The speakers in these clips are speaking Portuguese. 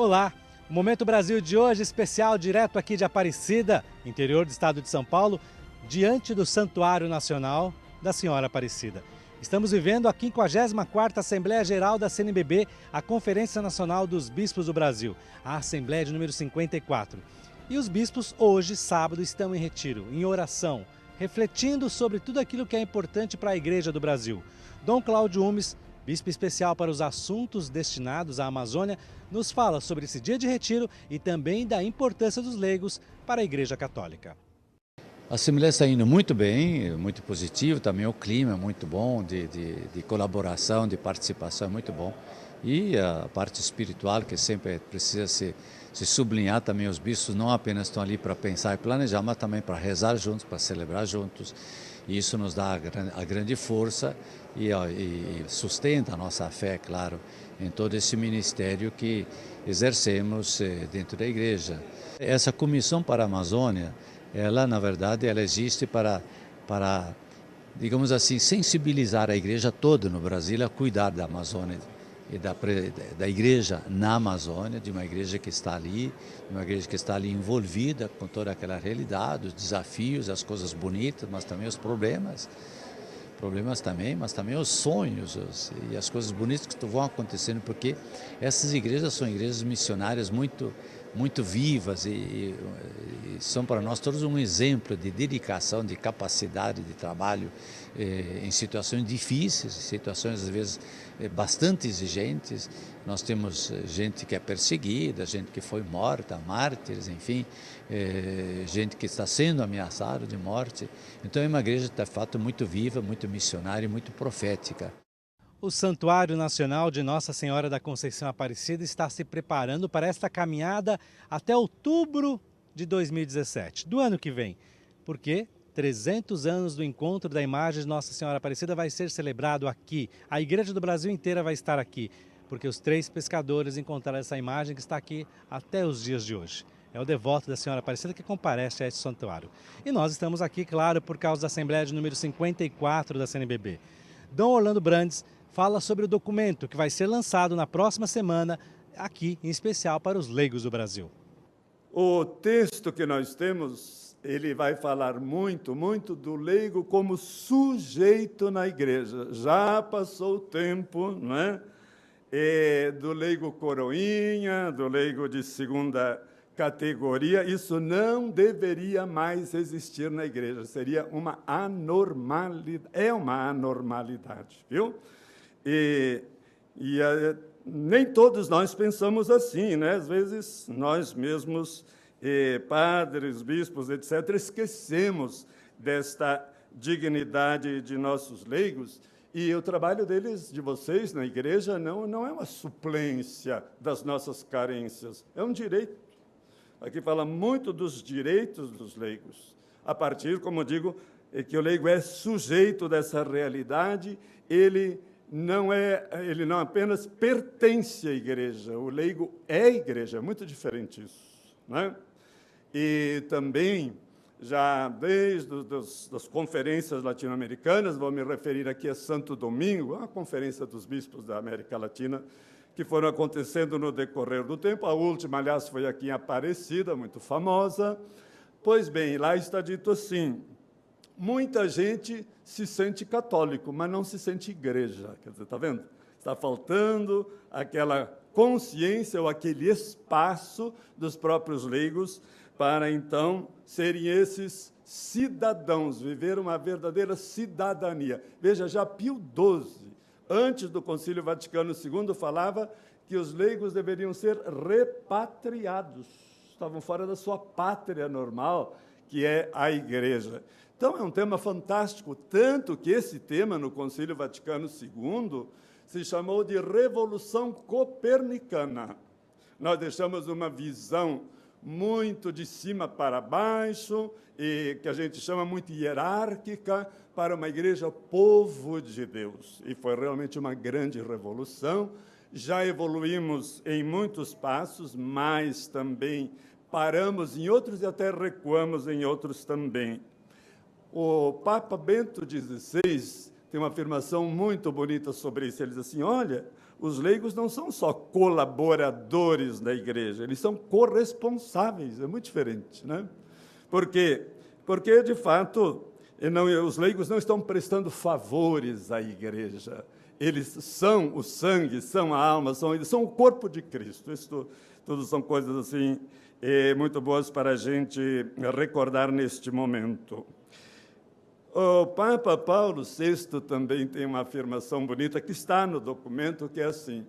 Olá, o Momento Brasil de hoje especial direto aqui de Aparecida, interior do estado de São Paulo, diante do Santuário Nacional da Senhora Aparecida. Estamos vivendo a 54ª Assembleia Geral da CNBB, a Conferência Nacional dos Bispos do Brasil, a Assembleia de número 54. E os bispos hoje, sábado, estão em retiro, em oração, refletindo sobre tudo aquilo que é importante para a Igreja do Brasil. Dom Cláudio Umes, bispo especial para os assuntos destinados à Amazônia, nos fala sobre esse dia de retiro e também da importância dos leigos para a Igreja Católica. A Assembleia está indo muito bem, muito positivo, também o clima é muito bom, de colaboração, de participação é muito bom. E a parte espiritual, que sempre precisa se sublinhar também, os bispos não apenas estão ali para pensar e planejar, mas também para rezar juntos, para celebrar juntos. E isso nos dá a grande força e sustenta a nossa fé, claro, em todo esse ministério que exercemos dentro da Igreja. Essa comissão para a Amazônia, ela, na verdade, ela existe para, digamos assim, sensibilizar a Igreja toda no Brasil a cuidar da Amazônia e da Igreja na Amazônia, de uma Igreja que está ali, envolvida com toda aquela realidade, os desafios, as coisas bonitas, mas também os problemas também, mas também os sonhos e as coisas bonitas que vão acontecendo, porque essas igrejas são igrejas missionárias muito vivas e são para nós todos um exemplo de dedicação, de capacidade de trabalho em situações difíceis, situações às vezes bastante exigentes. Nós temos gente que é perseguida, gente que foi morta, mártires, enfim, gente que está sendo ameaçada de morte. Então é uma igreja, de fato, muito viva, muito missionária e muito profética. O Santuário Nacional de Nossa Senhora da Conceição Aparecida está se preparando para esta caminhada até outubro de 2017, do ano que vem, porque 300 anos do encontro da imagem de Nossa Senhora Aparecida vai ser celebrado aqui. A Igreja do Brasil inteira vai estar aqui, porque os 3 pescadores encontraram essa imagem que está aqui até os dias de hoje. É o devoto da Senhora Aparecida que comparece a este santuário. E nós estamos aqui, claro, por causa da Assembleia de número 54 da CNBB. Dom Orlando Brandes fala sobre o documento que vai ser lançado na próxima semana, aqui em especial para os leigos do Brasil. O texto que nós temos, ele vai falar muito do leigo como sujeito na igreja. Já passou o tempo, não é? Do leigo coroinha, do leigo de segunda categoria. Isso não deveria mais existir na igreja. Seria uma anormalidade. É uma anormalidade, viu? Nem todos nós pensamos assim, né? Às vezes nós mesmos, padres, bispos, etc., esquecemos desta dignidade de nossos leigos, e o trabalho deles, de vocês na igreja, não é uma suplência das nossas carências, é um direito. Aqui fala muito dos direitos dos leigos, a partir, como digo, que o leigo é sujeito dessa realidade, ele não apenas pertence à igreja, o leigo é a igreja, é muito diferente isso, né? E também, já desde das conferências latino-americanas, vou me referir aqui a Santo Domingo, a Conferência dos Bispos da América Latina, que foram acontecendo no decorrer do tempo. A última, aliás, foi aqui em Aparecida, muito famosa. Pois bem, lá está dito assim: muita gente se sente católico, mas não se sente igreja. Quer dizer, está vendo? Está faltando aquela consciência ou aquele espaço dos próprios leigos para, então, serem esses cidadãos, viver uma verdadeira cidadania. Veja, já Pio XII, antes do Concílio Vaticano II, falava que os leigos deveriam ser repatriados. Estavam fora da sua pátria normal, que é a igreja. Então, é um tema fantástico, tanto que esse tema, no Concílio Vaticano II, se chamou de Revolução Copernicana. Nós deixamos uma visão muito de cima para baixo, e que a gente chama muito hierárquica, para uma igreja povo de Deus. E foi realmente uma grande revolução. Já evoluímos em muitos passos, mas também paramos em outros e até recuamos em outros também. O Papa Bento XVI tem uma afirmação muito bonita sobre isso. Ele diz assim: olha, os leigos não são só colaboradores da igreja, eles são corresponsáveis, é muito diferente, né? Por quê? Porque, de fato, os leigos não estão prestando favores à igreja, eles são o sangue, são a alma, eles são o corpo de Cristo. Isso tudo são coisas assim muito boas para a gente recordar neste momento. O Papa Paulo VI também tem uma afirmação bonita que está no documento, que é assim: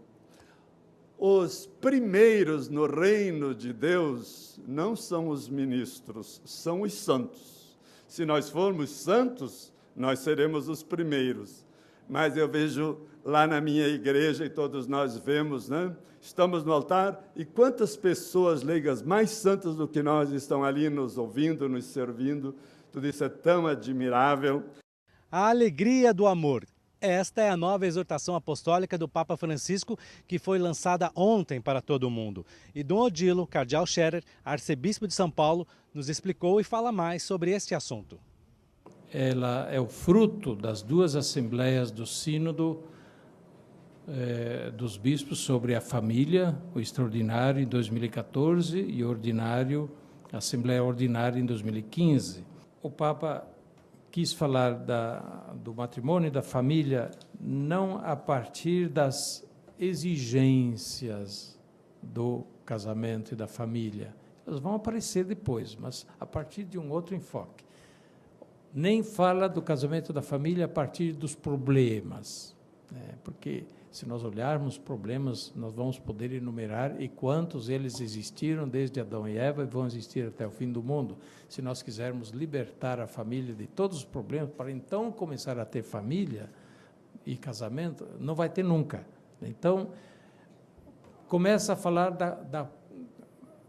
os primeiros no reino de Deus não são os ministros, são os santos. Se nós formos santos, nós seremos os primeiros. Mas eu vejo lá na minha igreja, e todos nós vemos, né? Estamos no altar, e quantas pessoas leigas mais santas do que nós estão ali nos ouvindo, nos servindo. Tudo isso é tão admirável. A alegria do amor. Esta é a nova exortação apostólica do Papa Francisco, que foi lançada ontem para todo o mundo. E Dom Odilo, cardeal Scherer, arcebispo de São Paulo, nos explicou e fala mais sobre este assunto. Ela é o fruto das duas assembleias do Sínodo dos bispos sobre a família, o extraordinário em 2014 e o ordinário, a Assembleia Ordinária em 2015. O Papa quis falar do matrimônio e da família não a partir das exigências do casamento e da família. Elas vão aparecer depois, mas a partir de um outro enfoque. Nem fala do casamento e da família a partir dos problemas, né? Porque se nós olharmos problemas, nós vamos poder enumerar e quantos eles existiram desde Adão e Eva e vão existir até o fim do mundo. Se nós quisermos libertar a família de todos os problemas, para então começar a ter família e casamento, não vai ter nunca. Então, começa a falar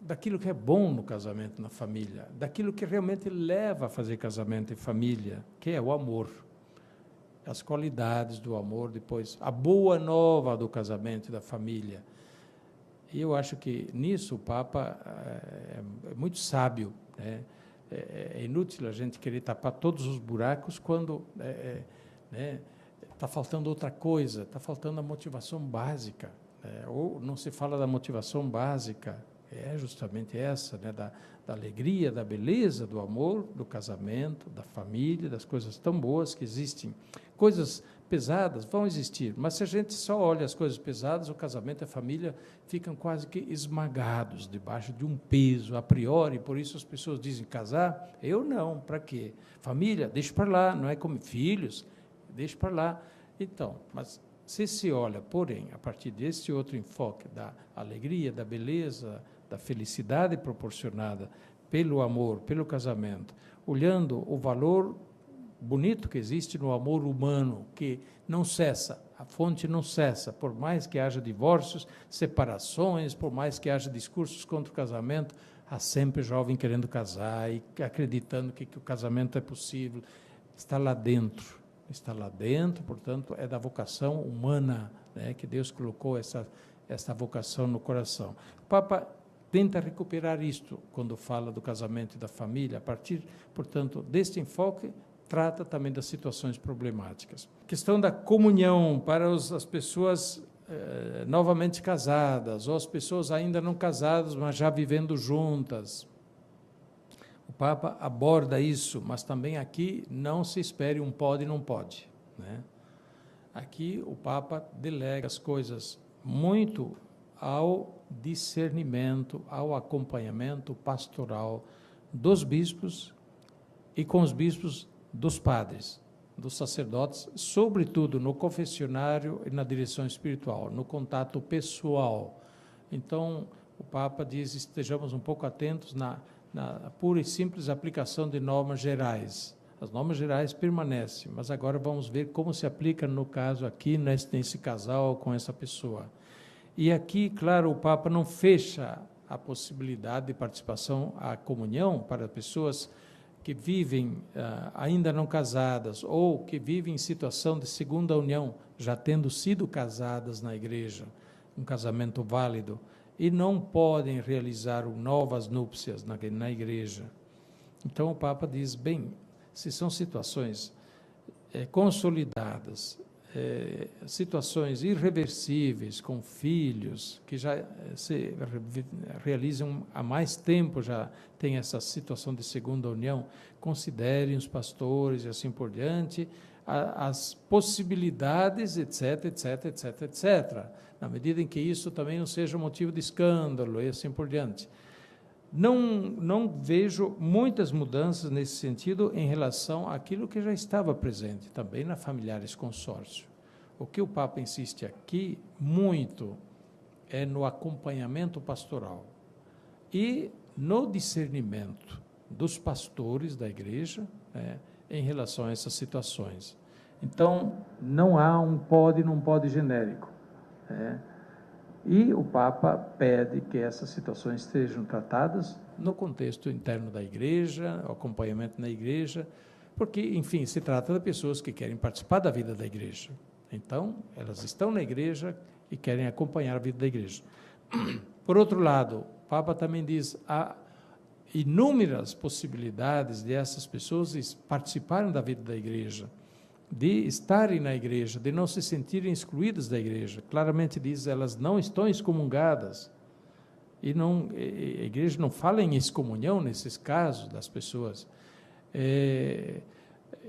daquilo que é bom no casamento, na família, daquilo que realmente leva a fazer casamento e família, que é o amor. As qualidades do amor, depois a boa nova do casamento e da família. E eu acho que nisso o Papa é muito sábio, né? É inútil a gente querer tapar todos os buracos quando está faltando outra coisa, está faltando a motivação básica, né? Ou não se fala da motivação básica, é justamente essa, né? Da alegria, da beleza, do amor, do casamento, da família, das coisas tão boas que existem. Coisas pesadas vão existir, mas se a gente só olha as coisas pesadas, o casamento e a família ficam quase que esmagados debaixo de um peso a priori. Por isso as pessoas dizem: casar? Eu não, para quê? Família? Deixa para lá, não é como filhos, deixa para lá. Então, mas se olha, porém, a partir desse outro enfoque da alegria, da beleza, da felicidade proporcionada pelo amor, pelo casamento, olhando o valor bonito que existe no amor humano, que não cessa, a fonte não cessa, por mais que haja divórcios, separações, por mais que haja discursos contra o casamento, há sempre jovem querendo casar e acreditando que o casamento é possível. Está lá dentro, portanto, é da vocação humana, né, que Deus colocou essa vocação no coração. O Papa tenta recuperar isto quando fala do casamento e da família, a partir, portanto, deste enfoque, trata também das situações problemáticas. A questão da comunhão para as pessoas novamente casadas, ou as pessoas ainda não casadas, mas já vivendo juntas. O Papa aborda isso, mas também aqui não se espere um pode e não pode, né? Aqui o Papa delega as coisas muito ao discernimento, ao acompanhamento pastoral dos bispos e com os bispos dos padres, dos sacerdotes, sobretudo no confessionário e na direção espiritual, no contato pessoal. Então, o Papa diz: estejamos um pouco atentos na pura e simples aplicação de normas gerais. As normas gerais permanecem, mas agora vamos ver como se aplica no caso aqui, nesse casal, com essa pessoa. E aqui, claro, o Papa não fecha a possibilidade de participação à comunhão para pessoas que vivem ainda não casadas ou que vivem em situação de segunda união, já tendo sido casadas na igreja, um casamento válido, e não podem realizar novas núpcias na igreja. Então o Papa diz: bem, se são situações consolidadas, situações irreversíveis com filhos que já se realizam há mais tempo, já tem essa situação de segunda união, considerem os pastores e assim por diante, as possibilidades, etc, etc, etc, etc, na medida em que isso também não seja motivo de escândalo e assim por diante. Não vejo muitas mudanças nesse sentido em relação àquilo que já estava presente também na Familiares Consórcio. O que o Papa insiste aqui muito é no acompanhamento pastoral e no discernimento dos pastores da igreja, né, em relação a essas situações. Então, não há um pode e não pode genérico, né? E o Papa pede que essas situações sejam tratadas no contexto interno da igreja, o acompanhamento na igreja, porque, enfim, se trata de pessoas que querem participar da vida da igreja. Então, elas estão na igreja e querem acompanhar a vida da igreja. Por outro lado, o Papa também diz há inúmeras possibilidades de essas pessoas participarem da vida da igreja, de estarem na igreja, de não se sentirem excluídas da igreja. Claramente diz, elas não estão excomungadas. E a igreja não fala em excomunhão nesses casos das pessoas.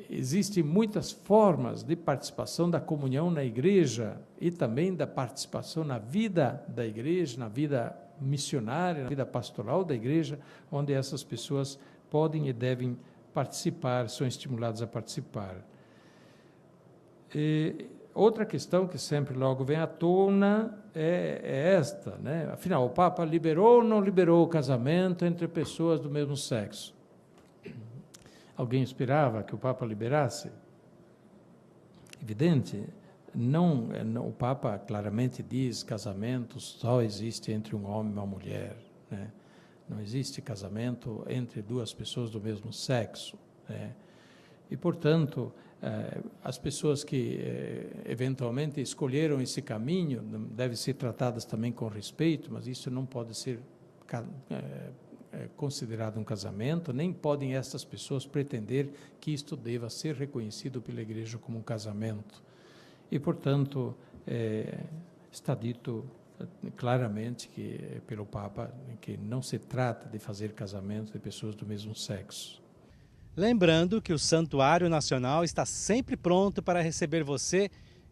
Existem muitas formas de participação da comunhão na igreja e também da participação na vida da igreja, na vida missionária, na vida pastoral da igreja, onde essas pessoas podem e devem participar, são estimuladas a participar. Outra questão que sempre logo vem à tona é esta, né? Afinal, o Papa liberou ou não liberou o casamento entre pessoas do mesmo sexo? Alguém esperava que o Papa liberasse? Evidente, não, o Papa claramente diz que casamento só existe entre um homem e uma mulher, né? Não existe casamento entre duas pessoas do mesmo sexo, né? E, portanto, as pessoas que eventualmente escolheram esse caminho devem ser tratadas também com respeito, mas isso não pode ser considerado um casamento, nem podem essas pessoas pretender que isto deva ser reconhecido pela igreja como um casamento. E, portanto, está dito claramente pelo Papa que não se trata de fazer casamento de pessoas do mesmo sexo. Lembrando que o Santuário Nacional está sempre pronto para receber você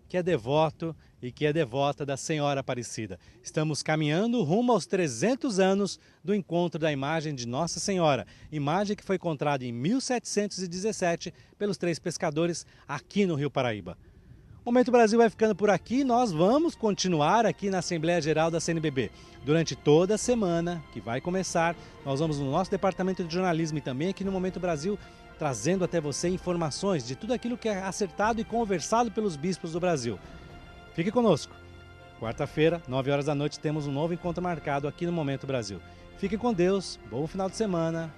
que é devoto e que é devota da Senhora Aparecida. Estamos caminhando rumo aos 300 anos do encontro da imagem de Nossa Senhora, imagem que foi encontrada em 1717 pelos 3 pescadores aqui no Rio Paraíba. O Momento Brasil vai ficando por aqui, nós vamos continuar aqui na Assembleia Geral da CNBB. Durante toda a semana que vai começar, nós vamos no nosso departamento de jornalismo e também aqui no Momento Brasil, trazendo até você informações de tudo aquilo que é acertado e conversado pelos bispos do Brasil. Fique conosco. Quarta-feira, 9 horas da noite, temos um novo encontro marcado aqui no Momento Brasil. Fique com Deus, bom final de semana